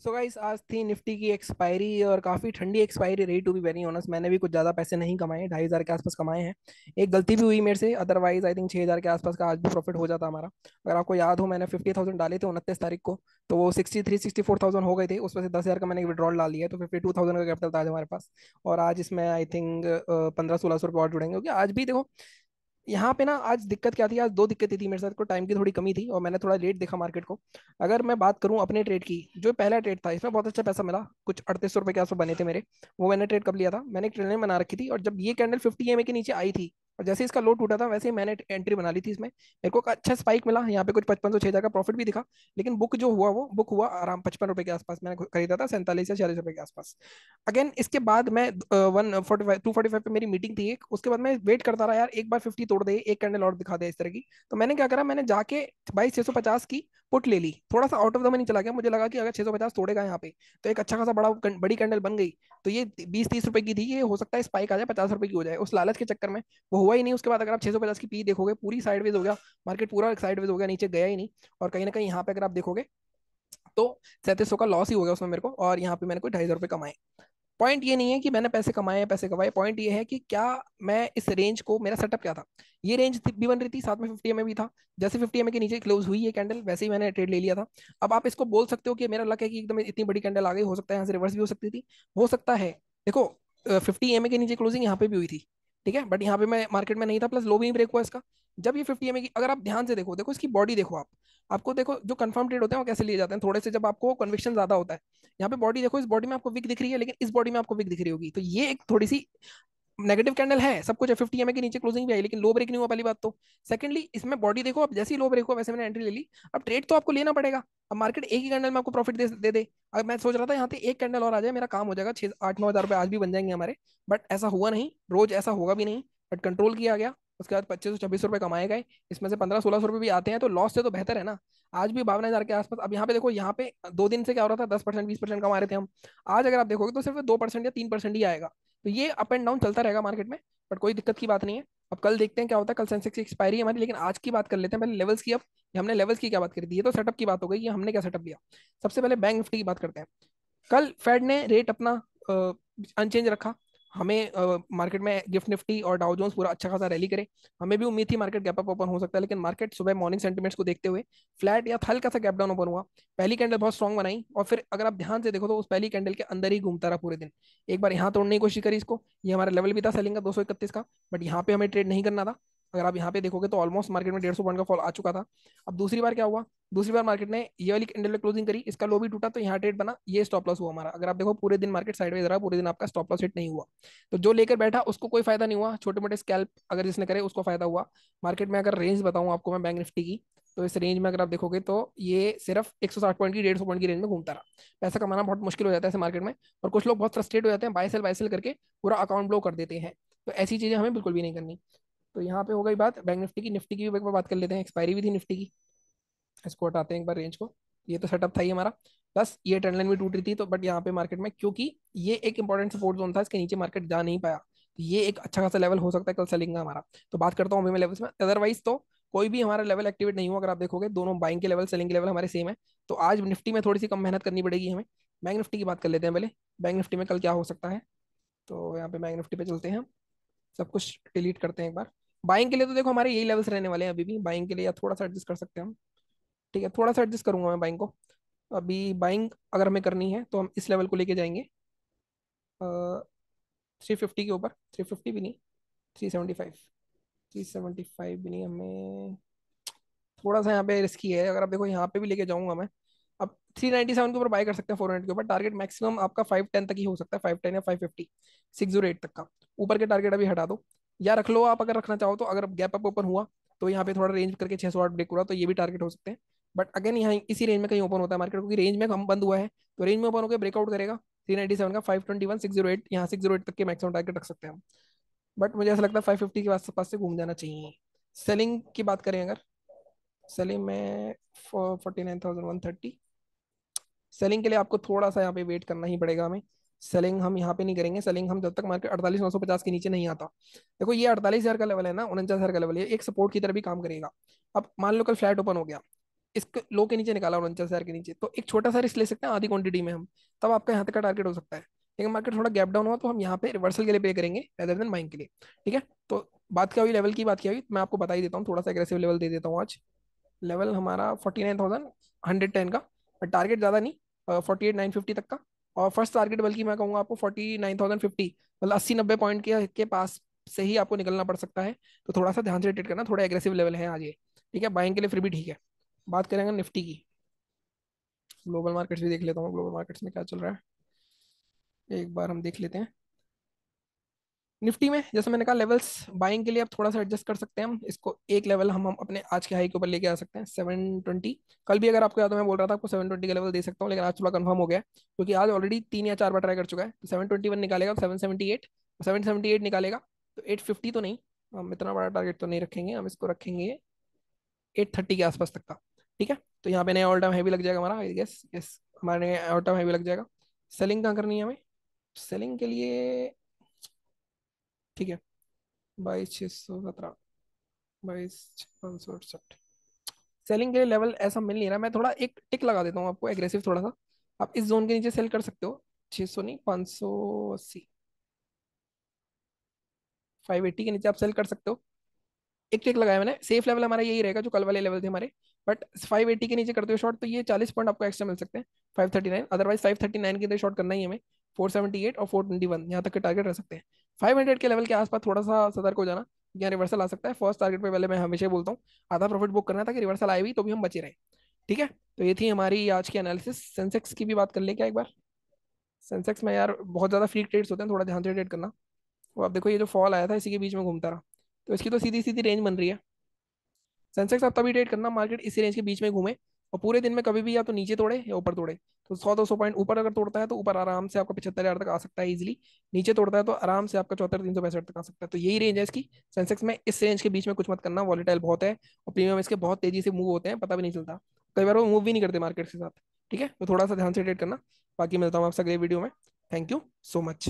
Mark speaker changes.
Speaker 1: So guys, आज थी Nifty की एक्सपायरी और काफ़ी ठंडी एक्सपायरी रही। टू बी वेरी ऑनेस्ट, मैंने भी कुछ ज़्यादा पैसे नहीं कमाए, 2,500 के आसपास कमाए हैं। एक गलती भी हुई मेरे से, अदरवाइज आई थिंक 6,000 के आसपास का आज भी प्रॉफिट हो जाता हमारा। अगर आपको याद हो, मैंने 50,000 डाले थे 29 तारीख को, तो वो 63-64,000 हो गए थे। उसमें से 10,000 का मैंने विड्रॉल डाल लिया है, तो 52,000 का कैपिटल था आज हमारे पास। और आज इसमें आई थिंक 1500-1600 रुपये और जुड़ेंगे, क्योंकि आज भी देखो यहाँ पे ना, आज दिक्कत क्या थी, आज दो दिक्कतें थी मेरे साथ को। टाइम की थोड़ी कमी थी और मैंने थोड़ा लेट देखा मार्केट को। अगर मैं बात करूं अपने ट्रेड की, जो पहला ट्रेड था इसमें बहुत अच्छा पैसा मिला, कुछ 3800 रुपये के आसपास बने थे मेरे। वो मैंने ट्रेड कब लिया था, मैंने एक ट्रेड लाइन बना रखी थी, और जब ये कैंडल 50 EMA के नीचे आई थी और जैसे इसका लो टूटा था, वैसे ही मैंने एंट्री बना ली थी इसमें। मेरे को एक अच्छा स्पाइक मिला यहाँ पे, कुछ 5500-6000 का प्रॉफिट भी दिखा। लेकिन बुक जो हुआ, वो बुक हुआ आराम 55 रुपये के आसपास। मैंने खरीदा था 47 या 46 रुपये के आसपास। अगेन इसके बाद मैं 145 245 पे मेरी मीटिंग थी एक, उसके बाद मैं वेट करता रहा यार, एक बार 50 तोड़ दे, एक कैंडल और दिखा दे इस तरह की। तो मैंने क्या करा, मैंने जाके 22,650 की पुट ले ली। थोड़ा सा आउट ऑफ द मनी चला गया, मुझे लगा कि अगर 650 तोड़ेगा यहाँ पे तो एक अच्छा खासा बड़ी कैंडल बन गई। तो ये 20-30 रुपए की थी, ये हो सकता है स्पाइक आ जाए 50 रुपए की हो जाए, उस लालच के चक्कर में वो हुआ ही नहीं। उसके बाद अगर आप 650 की पी देखोगे, पूरी साइडवेज हो गया मार्केट, पूरा साइडवेज हो गया, नीचे गया ही नहीं। और कहीं ना कहीं यहाँ पे अगर आप देखोगे तो 3700 का लॉस ही हो गया उसमें मेरे को, और यहाँ पे मैंने कोई 250 रुपये कमाए। पॉइंट ये नहीं है कि मैंने पैसे कमाए या पैसे कमाए, पॉइंट ये है कि क्या मैं इस रेंज को, मेरा सेटअप क्या था। ये रेंज भी बन रही थी, साथ में 50 में भी था। जैसे 50 के नीचे क्लोज हुई ये कैंडल, वैसे ही मैंने ट्रेड ले लिया था। अब आप इसको बोल सकते हो कि मेरा लक है कि एकदम इतनी बड़ी कैंडल आ गई, हो सकता है यहाँ से रिवर्स भी हो सकती थी, हो सकता है। देखो 50 के नीचे क्लोजिंग यहाँ पे भी हुई थी, ठीक है, बट यहाँ पे मैं मार्केट में नहीं था, प्लस लो भी नहीं ब्रेक हुआ इसका। जब ये 50 की, अगर आप ध्यान से देखो, देखो इसकी बॉडी देखो आप, आपको देखो जो कंफर्म ट्रेड होते हैं वो कैसे लिए जाते हैं, थोड़े से जब आपको कन्विक्शन ज्यादा होता है। यहाँ पे बॉडी देखो, इस बॉडी में आपको विक दिख रही है, लेकिन इस बॉडी में आपको विक दिख रही होगी, तो ये एक थोड़ी सी नेगेटिव कैंडल है। सब कुछ है, 50 के नीचे क्लोजिंग भी आई, लेकिन लो ब्रेक नहीं हुआ, पहली बात तो। सेकंडली इसमें बॉडी देखो, अब जैसे ही लो ब्रेक हुआ वैसे मैंने एंट्री ले ली। अब ट्रेड तो आपको लेना पड़ेगा। अब मार्केट एक ही कैंडल में आपको प्रॉफिट दे दे। अब मैं सोच रहा था यहाँ पे एक कैंडल और आ जाए, मेरा काम हो जाएगा, 6-8-9 हज़ार रुपए आज भी बन जाएंगे हमारे। बट ऐसा हुआ नहीं, रोज ऐसा होगा भी नहीं। बट कंट्रोल किया गया। उसके बाद 25-26 रुपए कमाए गए, इसमें से 15-16 रुपए भी आते हैं, तो लॉस से तो बेहतर है ना। आज भी 52 हज़ार के आसपास। अब यहाँ पे देखो, यहाँ पे 2 दिन से क्या हो रहा था, 10% 20% कमा रहे थे हम। आज अगर आप देखोगे तो सिर्फ 2% या 3% ही आएगा। तो ये अप एंड डाउन चलता रहेगा मार्केट में, बट कोई दिक्कत की बात नहीं है। अब कल देखते हैं क्या होता है, कल सेंसेक्स की एक्सपायरी है हमारी, लेकिन आज की बात कर लेते हैं पहले लेवल्स की। अब ये हमने लेवल्स की क्या बात करी थी, ये तो सेटअप की बात हो गई, ये हमने क्या सेटअप लिया। सबसे पहले बैंक निफ्टी की बात करते हैं। कल फेड ने रेट अपना अनचेंज रखा। हमें मार्केट में गिफ्ट निफ्टी और डाउ जोन्स पूरा अच्छा खासा रैली करे। हमें भी उम्मीद थी मार्केट गैप अप ओपन हो सकता है, लेकिन मार्केट सुबह मॉर्निंग सेंटिमेंट्स को देखते हुए फ्लैट या हल्का सा गैप डाउन ओपन हुआ। पहली कैंडल बहुत स्ट्रॉन्ग बनाई, और फिर अगर आप ध्यान से देखो तो उस पहली कैंडल के अंदर ही घूमता रहा पूरे दिन। एक बार यहाँ तोड़ने की कोशिश करी इसको, ये हमारा लेवल भी था सेलिंग का 231 का, बट यहाँ पे हमें ट्रेड नहीं करना था। अगर आप यहाँ पे देखोगे तो ऑलमोस्ट मार्केट में 150 पॉइंट का फॉल आ चुका था। अब दूसरी बार क्या हुआ, दूसरी बार मार्केट ने ये वाली कैंडल में क्लोजिंग करी, इसका लो भी टूटा, तो यहाँ ट्रेड बना, ये स्टॉप लॉस हुआ हमारा। अगर आप देखो पूरे दिन मार्केट साइडवेज रहा, पूरे दिन आपका स्टॉप लॉस हिट नहीं हुआ। तो जो लेकर बैठा उसको कोई फायदा नहीं हुआ, छोटे मोटे स्कैल्प अगर जिसने करे उसको फायदा हुआ। मार्केट में अगर रेंज बताऊं आपको मैं बैंक निफ्टी की, तो इस रेंज में अगर आप देखोगे तो ये सिर्फ 160 पॉइंट की 150 पॉइंट की रेंज में घूमता रहा। पैसा कमाना बहुत मुश्किल हो जाता है ऐसे मार्केट में, और कुछ लोग बहुत फ्रस्ट्रेट हो जाते हैं, बाय सेल करके पूरा अकाउंट ब्लो कर देते हैं। तो ऐसी चीजें हमें बिल्कुल भी नहीं करनी। तो यहाँ पे हो गई बात बैंक निफ्टी की। निफ्टी की भी एक बार बात कर लेते हैं, एक्सपायरी भी थी निफ्टी की। इसको हटाते हैं एक बार रेंज को। ये तो सेटअप था ही हमारा, प्लस ये ट्रेंड लाइन भी टूट रही थी, तो बट यहाँ पे मार्केट में क्योंकि ये एक इंपॉर्टेंट सपोर्ट जोन था, इसके नीचे मार्केट जा नहीं पाया, तो ये एक अच्छा खासा लेवल हो सकता है कल सेलिंग का हमारा। तो बात करता हूँ अभी मैं लेवल्स में, अदरवाइज तो कोई भी हमारा लेवल एक्टिवेट नहीं हुआ। अगर आप देखोगे दोनों बाइंग के लेवल सेलिंग के लेवल हमारे सेम है। तो आज निफ्टी में थोड़ी सी कम मेहनत करनी पड़ेगी हमें। बैंक निफ्टी की बात कर लेते हैं पहले। बैंक निफ्टी में कल क्या हो सकता है, तो यहाँ पे बैंक निफ्टी पे चलते हैं हम। सब कुछ डिलीट करते हैं एक बार। बाइंग के लिए तो देखो हमारे यही लेवल्स रहने वाले हैं अभी भी, बाइंग के लिए या थोड़ा सा एडजस्ट कर सकते हैं हम। ठीक है, थोड़ा सा एडजस्ट करूंगा मैं बाइंग को। अभी बाइंग अगर हमें करनी है तो हम इस लेवल को लेके जाएंगे 350 के ऊपर, 350 भी नहीं, 375। 375 भी नहीं, हमें थोड़ा सा यहाँ पे रिस्की है। अगर आप देखो यहाँ पे भी लेके जाऊंगा मैं। अब 397 के ऊपर बाय कर सकते हैं, 400 के ऊपर टारगेट मैक्सिमम आपका 510 तक ही हो सकता है, 510 या 550, 608 तक का। ऊपर के टारगेट अभी हटा दो, या रख लो आप अगर रखना चाहो तो। अगर गैप अप ओपन हुआ तो यहाँ पे थोड़ा रेंज करके 608 ब्रेक हुआ तो ये भी टारगेट हो सकते हैं। बट अगेन यहाँ इसी रेंज में कहीं ओपन होता है मार्केट, क्योंकि रेंज में हम बंद हुआ है, तो रेंज में ओपन होकर ब्रेकआउट करेगा 397 का, 521 608, यहाँ 608 तक के मैक्सिमम टारगेट रख सकते हैं हम। बट मुझे ऐसा लगता है 550 के आसपास से घूम जाना चाहिए। सेलिंग की बात करें अगर, सेलिंग में 49,130। सेलिंग के लिए आपको थोड़ा सा यहाँ पे वेट करना ही पड़ेगा हमें। सेलिंग हम यहाँ पे नहीं करेंगे, सेलिंग हम जब तक मार्केट 48,950 के नीचे नहीं आता। देखो ये 48,000 का लेवल है ना, 49,000 का लेवल है, एक सपोर्ट की तरह भी काम करेगा। अब मान लो कल फ्लैट ओपन हो गया, इसके लो के नीचे निकाला 49,000 के नीचे, तो एक छोटा सा रिस्क ले सकते हैं आधी क्वांटिटी में हम, तब आपका यहाँ तक का टारगेट हो सकता है। लेकिन मार्केट थोड़ा गैप डाउन हुआ तो हम यहाँ पे रिवर्सल के लिए पे करेंगे रेदर देन बाइंग के लिए। ठीक है, तो बात क्या हुई, लेवल की बात क्या हुई, मैं आपको बता ही देता हूँ, थोड़ा सा एग्रेसिव लेवल दे देता हूँ आज। लेवल हमारा 49,110 का, और टारगेट ज़्यादा नहीं, 48,950 तक का। और फर्स्ट टारगेट बल्कि मैं कहूँगा आपको 49,050, मतलब 80-90 पॉइंट के पास से ही आपको निकलना पड़ सकता है। तो थोड़ा सा ध्यान से ट्रेड करना, थोड़ा एग्रेसिव लेवल है आज ये। ठीक है, बाइंग के लिए फिर भी ठीक है। बात करेंगे निफ्टी की, ग्लोबल मार्केट्स भी देख लेता हूँ, ग्लोबल मार्केट्स में क्या चल रहा है एक बार हम देख लेते हैं। निफ्टी में जैसे मैंने कहा, लेवल्स बाइंग के लिए अब थोड़ा सा एडजस्ट कर सकते हैं हम इसको, एक लेवल हम अपने आज के हाई के ऊपर लेके आ सकते हैं 720। कल भी अगर आपको याद हो मैं बोल रहा था आपको 720 का लेवल दे सकता हूँ, लेकिन आज थोड़ा कंफर्म हो गया है, क्योंकि आज ऑलरेडी 3 या 4 बार ट्राई कर चुका है। तो 721 निकालेगा तो 778, 778 निकालेगा तो 850 तो नहीं, हम इतना बड़ा टारगेट तो नहीं रखेंगे, हम इसको रखेंगे 830 के आसपास तक का। ठीक है, तो यहाँ पे नया ऑल टाइम हैवी लग जाएगा हमारा, आई गेस, यस हमारे नया ऑल टाइम हैवी लग जाएगा। सेलिंग कहाँ करनी है हमें, सेलिंग के लिए, ठीक है, 22,617, 22,568। सेलिंग के लिए लेवल ऐसा मिल नहीं रहा, मैं थोड़ा एक टिक लगा देता हूँ आपको एग्रेसिव थोड़ा सा। आप इस जोन के नीचे सेल कर सकते हो, 600 नहीं, 580, 580 के नीचे आप सेल कर सकते हो। एक टिक लगाया मैंने, सेफ लेवल हमारा यही रहेगा जो कल वाले लेवल थे हमारे। बट 580 के नीचे करते हो शॉर्ट तो ये 40 पॉइंट आपको एक्स्ट्रा मिल सकते हैं, 539, अदरवाइज 539 के अंदर शॉर्ट करना ही है हमें। 478 और 421 यहाँ तक के टारगेट रह सकते हैं। 500 के लेवल के आसपास थोड़ा सा सतर्क हो जाना, यहाँ रिवर्सल आ सकता है। फर्स्ट टारगेट पे पहले मैं हमेशा बोलता हूँ आधा प्रॉफिट बुक करना था कि रिवर्सल आए भी तो भी हम बचे रहे। ठीक है, तो ये थी हमारी आज की एनालिसिस। सेंसेक्स की भी बात कर ले क्या एक बार। सेंसेक्स में यार बहुत ज्यादा फ्री ट्रेड्स होते हैं, थोड़ा ध्यान से ट्रेड करना। वो आप देखो ये जो फॉल आया था इसी के बीच में घूमता रहा, तो इसकी तो सीधी सीधी रेंज बन रही है। सेंसेक्स आप तभी ट्रेड करना मार्केट इसी रेंज के बीच में घूमे, और पूरे दिन में कभी भी या तो नीचे तोड़े या ऊपर तोड़े। तो 100-200 पॉइंट ऊपर अगर तोड़ता है तो ऊपर आराम से आपका 75,000 तक आ सकता है इजीली, नीचे तोड़ता है तो आराम से आपका 74,365 तक आ सकता है। तो यही रेंज है इसकी। सेंसेक्स में इस रेंज के बीच में कुछ मत करना, वॉलेटाइल बहुत है, और प्रीमियम इसके बहुत तेजी से मूव होते हैं, पता भी नहीं चलता, कई बार वो मूव भी नहीं करते मार्केट के साथ। ठीक है, तो थोड़ा सा ध्यान से ट्रेड करना। बाकी मिलता हूँ आपसे अगले वीडियो में। Thank you so much.